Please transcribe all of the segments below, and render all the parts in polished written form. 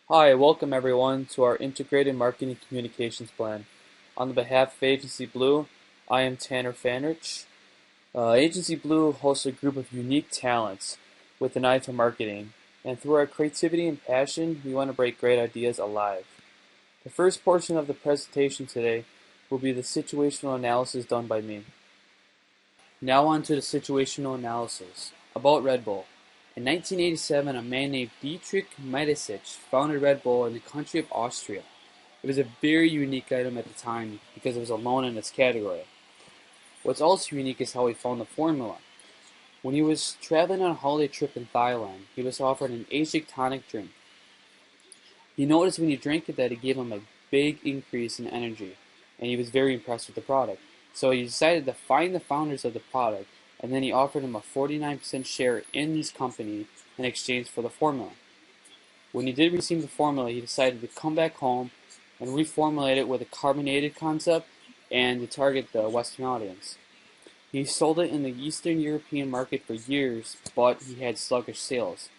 Hi, welcome everyone to our Integrated Marketing Communications Plan. On the behalf of Agency Blue, I am Tanner Fandrich. Agency Blue hosts a group of unique talents with an eye to marketing, and through our creativity and passion, we want to break great ideas alive. The first portion of the presentation today will be the situational analysis done by me. Now on to the situational analysis. About Red Bull. In 1987, a man named Dietrich Mateschitz founded Red Bull in the country of Austria. It was a very unique item at the time because it was alone in its category. What's also unique is how he found the formula. When he was traveling on a holiday trip in Thailand, he was offered an Asiatic tonic drink. He noticed when he drank it that it gave him a big increase in energy, and he was very impressed with the product. So he decided to find the founders of the product, and then he offered him a 49% share in his company in exchange for the formula. When he did receive the formula, he decided to come back home and reformulate it with a carbonated concept and to target the Western audience. He sold it in the Eastern European market for years, but he had sluggish sales.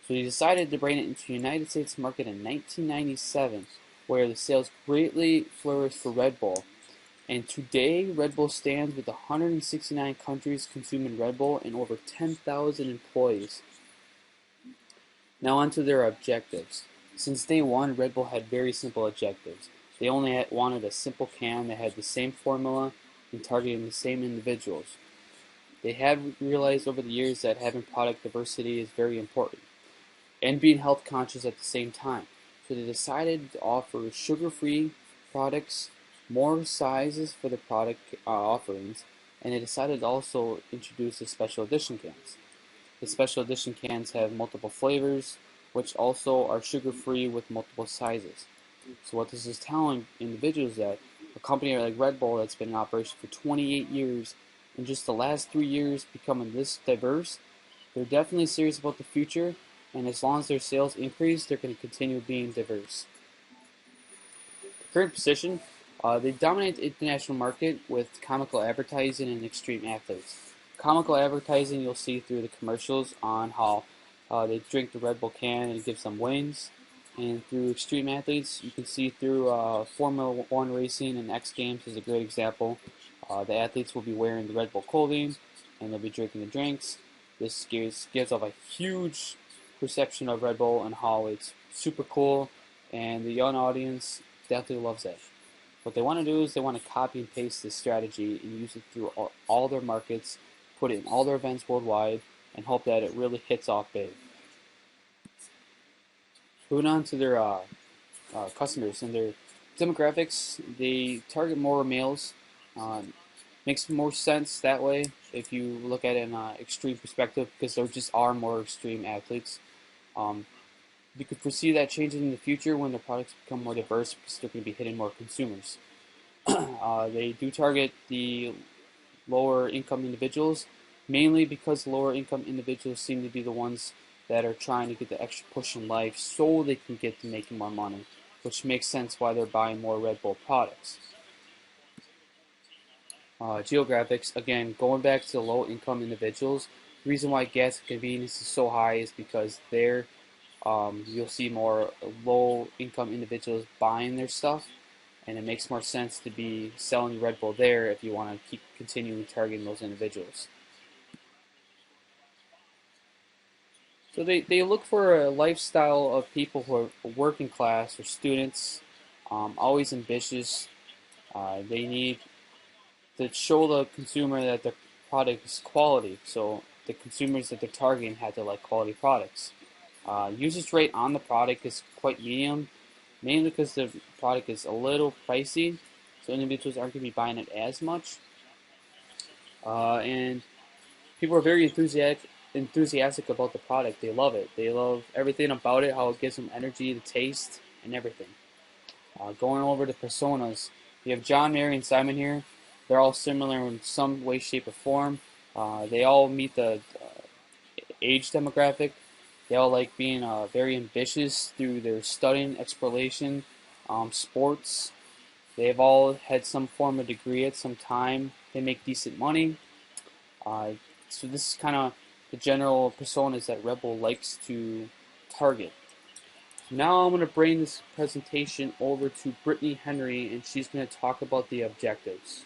So he decided to bring it into the United States market in 1997, where the sales greatly flourished for Red Bull. And today, Red Bull stands with 169 countries consuming Red Bull and over 10,000 employees. Now on to their objectives. Since day one, Red Bull had very simple objectives. They only wanted a simple can that had the same formula and targeting the same individuals. They have realized over the years that having product diversity is very important and being health conscious at the same time. So they decided to offer sugar-free products, more sizes for the product offerings, and they decided to also introduce the special edition cans. The special edition cans have multiple flavors, which also are sugar-free with multiple sizes. So what this is telling individuals that a company like Red Bull that's been in operation for 28 years, in just the last 3 years becoming this diverse, they're definitely serious about the future, and as long as their sales increase, they're going to continue being diverse. Current position, they dominate the international market with comical advertising and extreme athletes. Comical advertising you'll see through the commercials on how they drink the Red Bull can and it gives them wings. And through extreme athletes, you can see through Formula One racing and X Games is a great example. The athletes will be wearing the Red Bull clothing and they'll be drinking the drinks. This gives off a huge perception of Red Bull and how it's super cool, and the young audience definitely loves it. What they want to do is they want to copy and paste this strategy and use it through all their markets, put it in all their events worldwide, and hope that it really hits off big. Moving on to their customers and their demographics, they target more males. Makes more sense that way if you look at it in an extreme perspective because there just are more extreme athletes. You could foresee that changing in the future when the products become more diverse because they're going to be hitting more consumers. They do target the lower income individuals, mainly because lower income individuals seem to be the ones that are trying to get the extra push in life so they can get to making more money, which makes sense why they're buying more Red Bull products. Geographics, again, going back to low income individuals, the reason why gas and convenience is so high is because there you'll see more low income individuals buying their stuff, and it makes more sense to be selling Red Bull there if you want to keep continuing targeting those individuals. So they look for a lifestyle of people who are working class or students, always ambitious. They need to show the consumer that their product is quality. So the consumers that they're targeting have to like quality products. Usage rate on the product is quite medium, mainly because the product is a little pricey, so individuals aren't going to be buying it as much. And people are very enthusiastic about the product. They love it. They love everything about it, how it gives them energy, the taste, and everything. Going over the personas, you have John, Mary, and Simon here. They're all similar in some way, shape, or form. They all meet the age demographic. They all like being very ambitious through their studying, exploration, sports. They've all had some form of degree at some time. They make decent money. So this is kind of the general personas that Red Bull likes to target. Now I'm going to bring this presentation over to Brittney Henry, and she's going to talk about the objectives.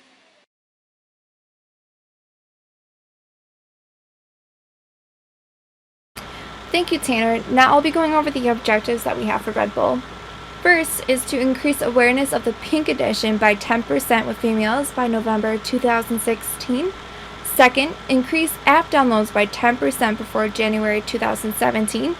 Thank you, Tanner. Now I'll be going over the objectives that we have for Red Bull. First is to increase awareness of the Pink Edition by 10% with females by November 2016. Second, increase app downloads by 10% before January 2017.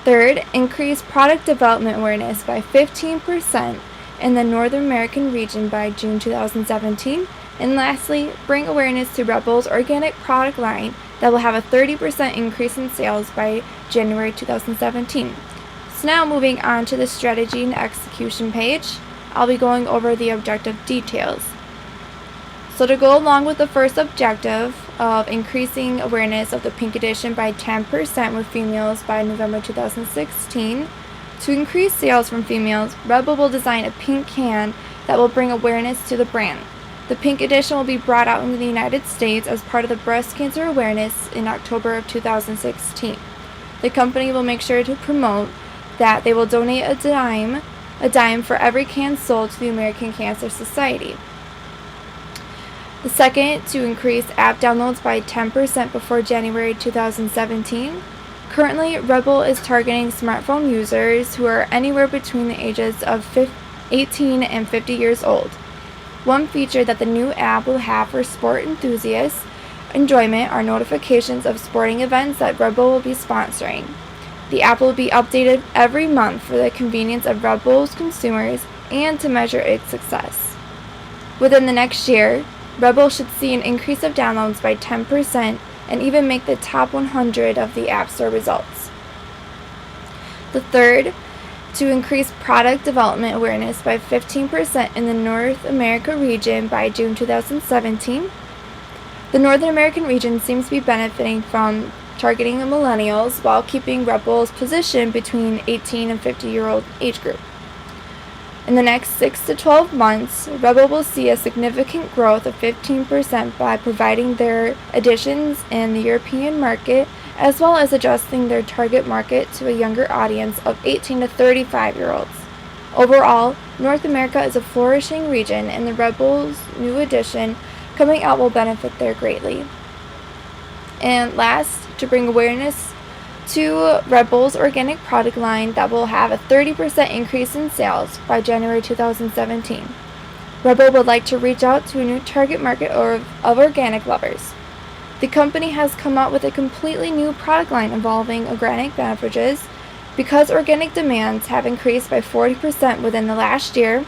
Third, increase product development awareness by 15% in the North American region by June 2017. And lastly, bring awareness to Red Bull's organic product line that will have a 30% increase in sales by January 2017. So now moving on to the strategy and execution page, I'll be going over the objective details. So to go along with the first objective of increasing awareness of the Pink Edition by 10% with females by November 2016, to increase sales from females, Red Bull will design a pink can that will bring awareness to the brand. The Pink Edition will be brought out into the United States as part of the breast cancer awareness in October of 2016. The company will make sure to promote that they will donate a dime for every can sold to the American Cancer Society. The second, to increase app downloads by 10% before January 2017. Currently, Red Bull is targeting smartphone users who are anywhere between the ages of 18 and 50 years old. One feature that the new app will have for sport enthusiasts enjoyment are notifications of sporting events that Red Bull will be sponsoring. The app will be updated every month for the convenience of Red Bull's consumers and to measure its success. Within the next year, Red Bull should see an increase of downloads by 10% and even make the top 100 of the App Store results. The third, to increase product development awareness by 15% in the North America region by June 2017. The Northern American region seems to be benefiting from targeting the millennials while keeping Red Bull's position between 18 and 50-year-old age group. In the next 6 to 12 months, Red Bull will see a significant growth of 15% by providing their additions in the European market, as well as adjusting their target market to a younger audience of 18 to 35-year-olds. Overall, North America is a flourishing region, and the Red Bull's new edition coming out will benefit there greatly. And last, to bring awareness to Red Bull's organic product line that will have a 30% increase in sales by January 2017. Red Bull would like to reach out to a new target market of organic lovers. The company has come out with a completely new product line involving organic beverages. Because organic demands have increased by 40% within the last year,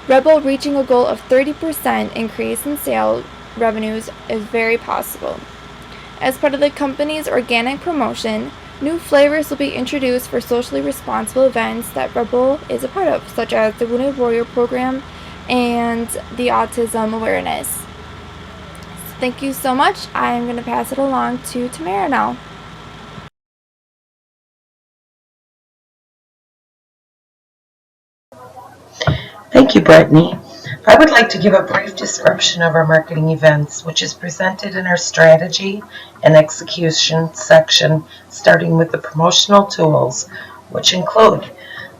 Red Bull reaching a goal of 30% increase in sales revenues is very possible. As part of the company's organic promotion, new flavors will be introduced for socially responsible events that Red Bull is a part of, such as the Wounded Warrior program and the autism awareness. Thank you so much. I'm going to pass it along to Tamara now. Thank you, Brittney. I would like to give a brief description of our marketing events, which is presented in our strategy and execution section, starting with the promotional tools, which include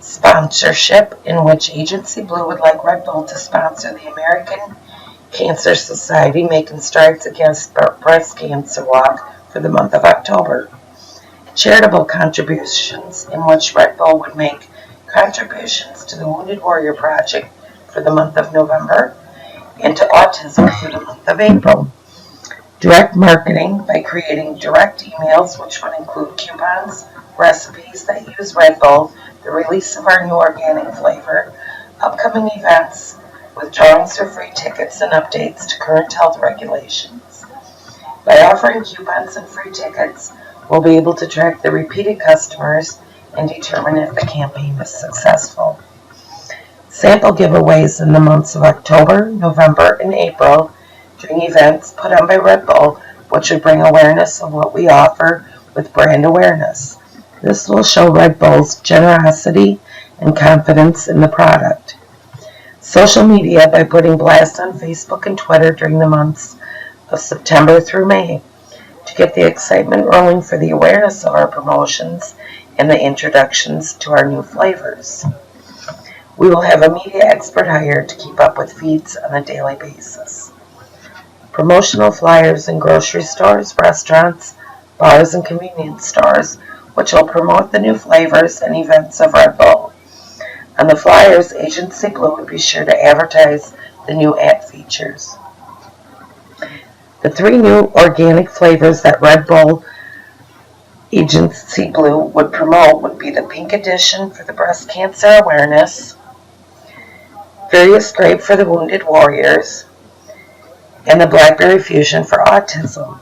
sponsorship, in which Agency Blue would like Red Bull to sponsor the American Cancer Society Making Strides Against Breast Cancer Walk for the month of October. Charitable contributions, in which Red Bull would make contributions to the Wounded Warrior Project for the month of November and to autism for the month of April. Direct marketing by creating direct emails, which would include coupons, recipes that use Red Bull, the release of our new organic flavor, upcoming events with drawings for free tickets and updates to current health regulations. By offering coupons and free tickets, we'll be able to track the repeated customers and determine if the campaign was successful. Sample giveaways in the months of October, November, and April during events put on by Red Bull, which would bring awareness of what we offer with brand awareness. This will show Red Bull's generosity and confidence in the product. Social media by putting blasts on Facebook and Twitter during the months of September through May. To get the excitement rolling for the awareness of our promotions and the introductions to our new flavors. We will have a media expert hired to keep up with feeds on a daily basis. Promotional flyers in grocery stores, restaurants, bars, and convenience stores, which will promote the new flavors and events of Red Bull. On the flyers, Agency Blue would be sure to advertise the new ad features. The 3 new organic flavors that Red Bull Agency Blue would promote would be the Pink Edition for the breast cancer awareness, Various Grape for the wounded warriors, and the Blackberry Fusion for autism.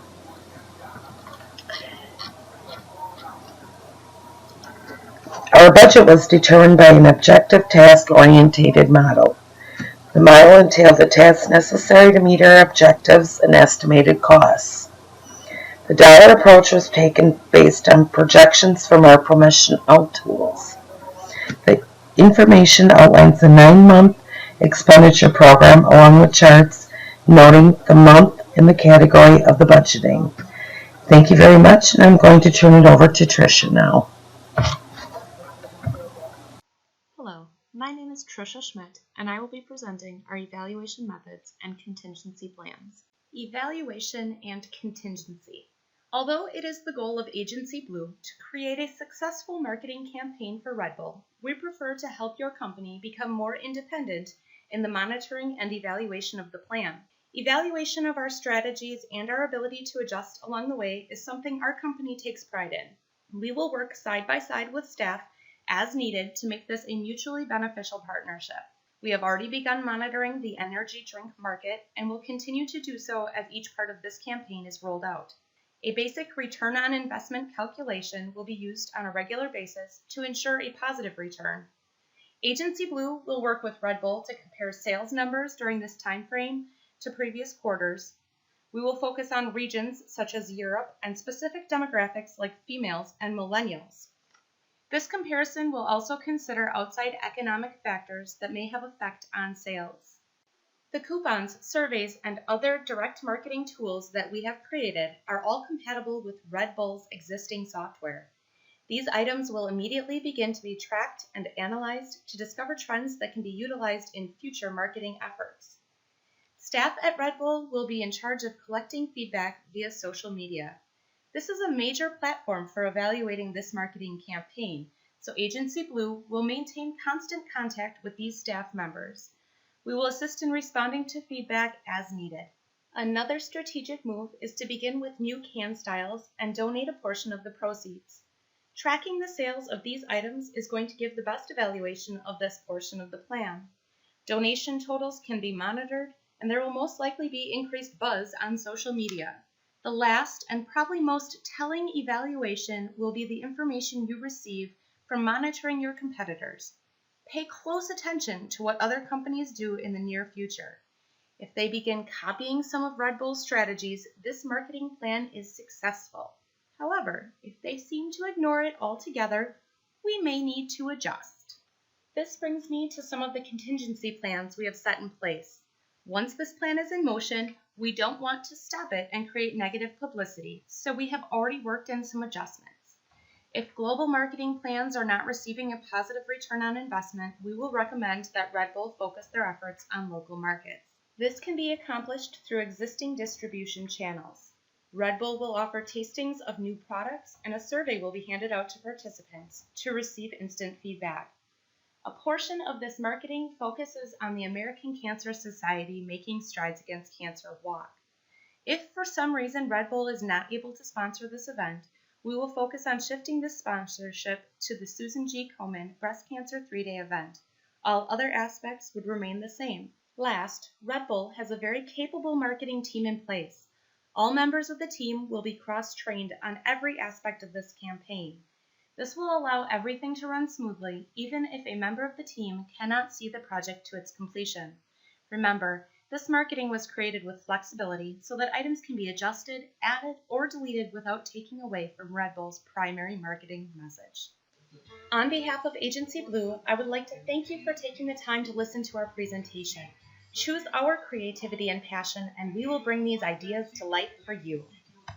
Our budget was determined by an objective task-oriented model. The model entailed the tasks necessary to meet our objectives and estimated costs. The dollar approach was taken based on projections from our promotional tools. The information outlines the 9-month expenditure program along with charts noting the month in the category of the budgeting. Thank you very much, and I'm going to turn it over to Trisha now. Hello, my name is Trisha Schmitt, and I will be presenting our evaluation methods and contingency plans. Evaluation and contingency. Although it is the goal of Agency Blue to create a successful marketing campaign for Red Bull, we prefer to help your company become more independent in the monitoring and evaluation of the plan. Evaluation of our strategies and our ability to adjust along the way is something our company takes pride in. We will work side by side with staff as needed to make this a mutually beneficial partnership. We have already begun monitoring the energy drink market and will continue to do so as each part of this campaign is rolled out. A basic return on investment calculation will be used on a regular basis to ensure a positive return. Agency Blue will work with Red Bull to compare sales numbers during this time frame to previous quarters. We will focus on regions such as Europe and specific demographics like females and millennials. This comparison will also consider outside economic factors that may have effect on sales. The coupons, surveys, and other direct marketing tools that we have created are all compatible with Red Bull's existing software. These items will immediately begin to be tracked and analyzed to discover trends that can be utilized in future marketing efforts. Staff at Red Bull will be in charge of collecting feedback via social media. This is a major platform for evaluating this marketing campaign, so Agency Blue will maintain constant contact with these staff members. We will assist in responding to feedback as needed. Another strategic move is to begin with new can styles and donate a portion of the proceeds. Tracking the sales of these items is going to give the best evaluation of this portion of the plan. Donation totals can be monitored, and there will most likely be increased buzz on social media. The last and probably most telling evaluation will be the information you receive from monitoring your competitors. Pay close attention to what other companies do in the near future. If they begin copying some of Red Bull's strategies, this marketing plan is successful. However, if they seem to ignore it altogether, we may need to adjust. This brings me to some of the contingency plans we have set in place. Once this plan is in motion, we don't want to stop it and create negative publicity, so we have already worked in some adjustments. If global marketing plans are not receiving a positive return on investment, we will recommend that Red Bull focus their efforts on local markets. This can be accomplished through existing distribution channels. Red Bull will offer tastings of new products, and a survey will be handed out to participants to receive instant feedback. A portion of this marketing focuses on the American Cancer Society Making Strides Against Cancer walk. If for some reason Red Bull is not able to sponsor this event, we will focus on shifting this sponsorship to the Susan G. Komen Breast Cancer 3-Day event. All other aspects would remain the same. Last, Red Bull has a very capable marketing team in place. All members of the team will be cross-trained on every aspect of this campaign. This will allow everything to run smoothly, even if a member of the team cannot see the project to its completion. Remember, this marketing was created with flexibility so that items can be adjusted, added, or deleted without taking away from Red Bull's primary marketing message. On behalf of Agency Blue, I would like to thank you for taking the time to listen to our presentation. Choose our creativity and passion, and we will bring these ideas to life for you.